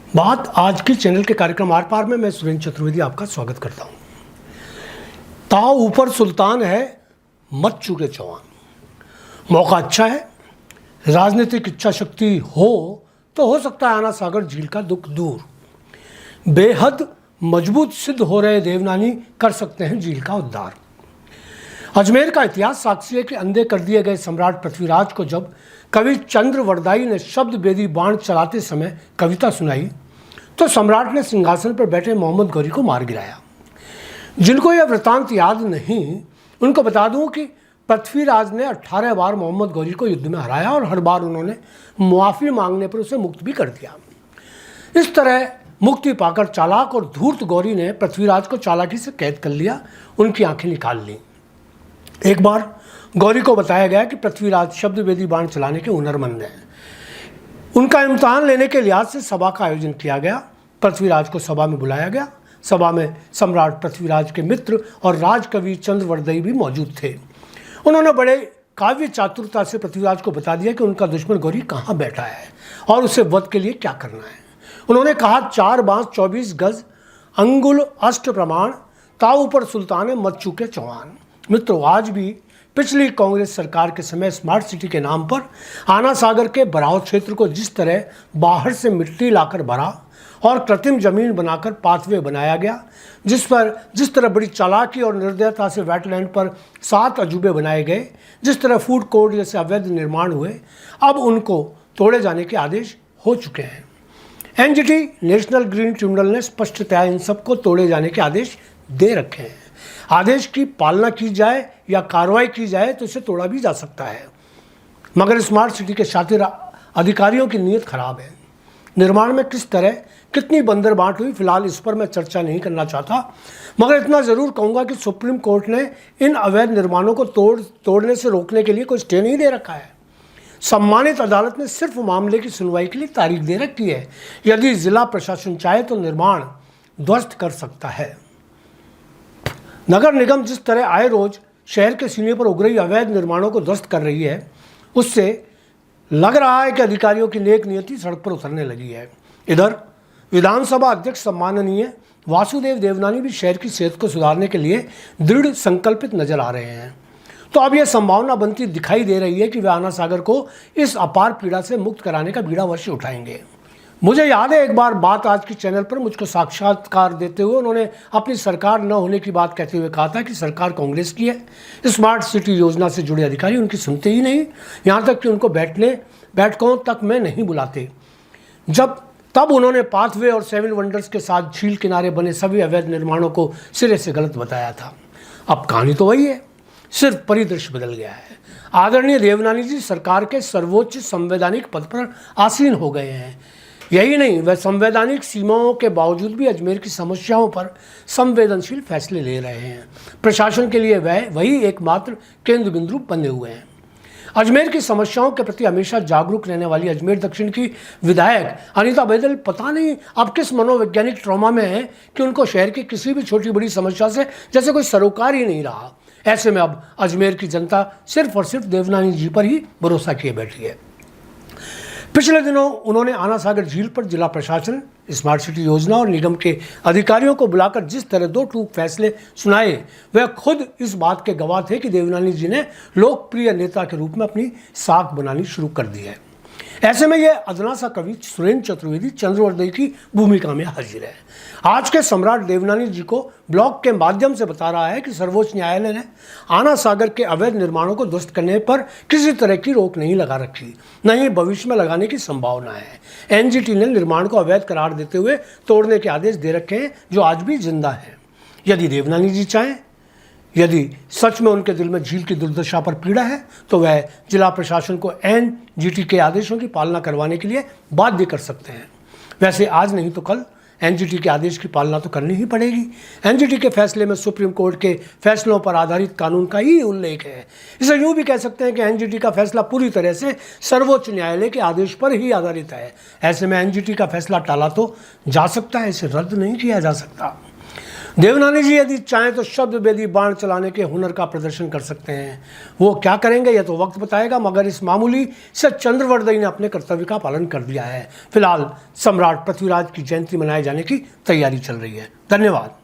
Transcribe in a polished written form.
बात आज की चैनल के कार्यक्रम आर पार में मैं सुरेंद्र चतुर्वेदी आपका स्वागत करता हूं। ताव ऊपर सुल्तान है, मत चूके चौहान। मौका अच्छा है, राजनीतिक इच्छा शक्ति हो तो हो सकता है आना सागर झील का दुख दूर। बेहद मजबूत सिद्ध हो रहे देवनानी कर सकते हैं झील का उद्धार। अजमेर का इतिहास साक्षी है कि अंधे कर दिए गए सम्राट पृथ्वीराज को जब कवि चंद्रवरदाई ने शब्द बेदी बाण चलाते समय कविता सुनाई तो सम्राट ने सिंहासन पर बैठे मोहम्मद गौरी को मार गिराया। जिनको यह वृतांत याद नहीं, उनको बता दूं कि पृथ्वीराज ने 18 बार मोहम्मद गौरी को युद्ध में हराया और हर बार उन्होंने मुआफ़ी मांगने पर उसे मुक्त भी कर दिया। इस तरह मुक्ति पाकर चालाक और धूर्त गौरी ने पृथ्वीराज को चालाकी से कैद कर लिया, उनकी आंखें निकाल लीं। एक बार गौरी को बताया गया कि पृथ्वीराज शब्द वेदी बाण चलाने के हुनरमंद हैं। उनका इम्तिहान लेने के लिहाज से सभा का आयोजन किया गया। पृथ्वीराज को सभा में बुलाया गया। सभा में सम्राट पृथ्वीराज के मित्र और राजकवि चंद्रवरदाई भी मौजूद थे। उन्होंने बड़े काव्य चातुरता से पृथ्वीराज को बता दिया कि उनका दुश्मन गौरी कहाँ बैठा है और उसे वध के लिए क्या करना है। उन्होंने कहा, 4 बांस 24 गज अंगुल अष्ट प्रमाण, ताव ऊपर सुल्तान है, मत चूके चौहान। मित्रों, आज भी पिछली कांग्रेस सरकार के समय स्मार्ट सिटी के नाम पर आना सागर के बराव क्षेत्र को जिस तरह बाहर से मिट्टी लाकर भरा और कृत्रिम जमीन बनाकर पाथवे बनाया गया, जिस तरह बड़ी चालाकी और निर्दयता से वेटलैंड पर 7 अजूबे बनाए गए, जिस तरह फूड कोर्ट जैसे अवैध निर्माण हुए, अब उनको तोड़े जाने के आदेश हो चुके हैं। एनजीटी नेशनल ग्रीन ट्रिब्यूनल ने स्पष्टतया इन सबको तोड़े जाने के आदेश दे रखे हैं। आदेश की पालना की जाए या कार्रवाई की जाए तो इसे तोड़ा भी जा सकता है, मगर स्मार्ट सिटी के शातिर अधिकारियों की नीयत खराब है। निर्माण में किस तरह कितनी बंदरबांट हुई, फिलहाल इस पर मैं चर्चा नहीं करना चाहता, मगर इतना ज़रूर कहूँगा कि सुप्रीम कोर्ट ने इन अवैध निर्माणों को तोड़ने से रोकने के लिए कोई स्टे नहीं दे रखा है। सम्मानित अदालत ने सिर्फ मामले की सुनवाई के लिए तारीख दे रखी है। यदि जिला प्रशासन चाहे तो निर्माण ध्वस्त कर सकता है। नगर निगम जिस तरह आए रोज शहर के सीने पर उग रही अवैध निर्माणों को ध्वस्त कर रही है, उससे लग रहा है कि अधिकारियों की नेक नियति सड़क पर उतरने लगी है। इधर विधानसभा अध्यक्ष सम्माननीय वासुदेव देवनानी भी शहर की सेहत को सुधारने के लिए दृढ़ संकल्पित नजर आ रहे हैं। तो अब यह संभावना बनती दिखाई दे रही है कि वे आना सागर को इस अपार पीड़ा से मुक्त कराने का बीड़ा अवश्य उठाएंगे। मुझे याद है एक बार बात आज की चैनल पर मुझको साक्षात्कार देते हुए उन्होंने अपनी सरकार न होने की बात कहते हुए कहा था कि सरकार कांग्रेस की है, स्मार्ट सिटी योजना से जुड़े अधिकारी उनकी सुनते ही नहीं, यहाँ तक कि उनको बैठकों तक में नहीं बुलाते। तब उन्होंने पाथवे और 7 वंडर्स के साथ झील किनारे बने सभी अवैध निर्माणों को सिरे से गलत बताया था। अब कहानी तो वही है, सिर्फ परिदृश्य बदल गया है। आदरणीय देवनानी जी सरकार के सर्वोच्च संवैधानिक पद पर आसीन हो गए हैं। यही नहीं, वह संवैधानिक सीमाओं के बावजूद भी अजमेर की समस्याओं पर संवेदनशील फैसले ले रहे हैं। प्रशासन के लिए वह वही एकमात्र केंद्र बिंदु बने हुए हैं। अजमेर की समस्याओं के प्रति हमेशा जागरूक रहने वाली अजमेर दक्षिण की विधायक अनीता बैदल पता नहीं अब किस मनोवैज्ञानिक ट्रॉमा में है कि उनको शहर की किसी भी छोटी बड़ी समस्या से जैसे कोई सरोकार ही नहीं रहा। ऐसे में अब अजमेर की जनता सिर्फ और सिर्फ देवनानी जी पर ही भरोसा किए बैठी है। पिछले दिनों उन्होंने आना सागर झील पर जिला प्रशासन, स्मार्ट सिटी योजना और निगम के अधिकारियों को बुलाकर जिस तरह 2 टूक फैसले सुनाए, वह खुद इस बात के गवाह थे कि देवनानी जी ने लोकप्रिय नेता के रूप में अपनी साख बनानी शुरू कर दी है। ऐसे में यह अदना सा कवि सुरेंद्र चतुर्वेदी चंद्रवरदाई की भूमिका में हाजिर है। आज के सम्राट देवनानी जी को ब्लॉग के माध्यम से बता रहा है कि सर्वोच्च न्यायालय ने आना सागर के अवैध निर्माणों को ध्वस्त करने पर किसी तरह की रोक नहीं लगा रखी, न ही भविष्य में लगाने की संभावना है। एनजीटी ने निर्माण को अवैध करार देते हुए तोड़ने के आदेश दे रखे हैं, जो आज भी जिंदा है। यदि देवनानी जी चाहें, यदि सच में उनके दिल में झील की दुर्दशा पर पीड़ा है, तो वह जिला प्रशासन को एनजीटी के आदेशों की पालना करवाने के लिए बाध्य कर सकते हैं। वैसे आज नहीं तो कल एनजीटी के आदेश की पालना तो करनी ही पड़ेगी। एनजीटी के फैसले में सुप्रीम कोर्ट के फैसलों पर आधारित कानून का ही उल्लेख है। इसे यूँ भी कह सकते हैं कि एनजीटी का फैसला पूरी तरह से सर्वोच्च न्यायालय के आदेश पर ही आधारित है। ऐसे में एनजीटी का फैसला टाला तो जा सकता है, इसे रद्द नहीं किया जा सकता। देवनानी जी यदि चाहें तो शब्द वेदी बाण चलाने के हुनर का प्रदर्शन कर सकते हैं। वो क्या करेंगे यह तो वक्त बताएगा, मगर इस मामूली से चंद्रवर्दई ने अपने कर्तव्य का पालन कर दिया है। फिलहाल सम्राट पृथ्वीराज की जयंती मनाए जाने की तैयारी चल रही है। धन्यवाद।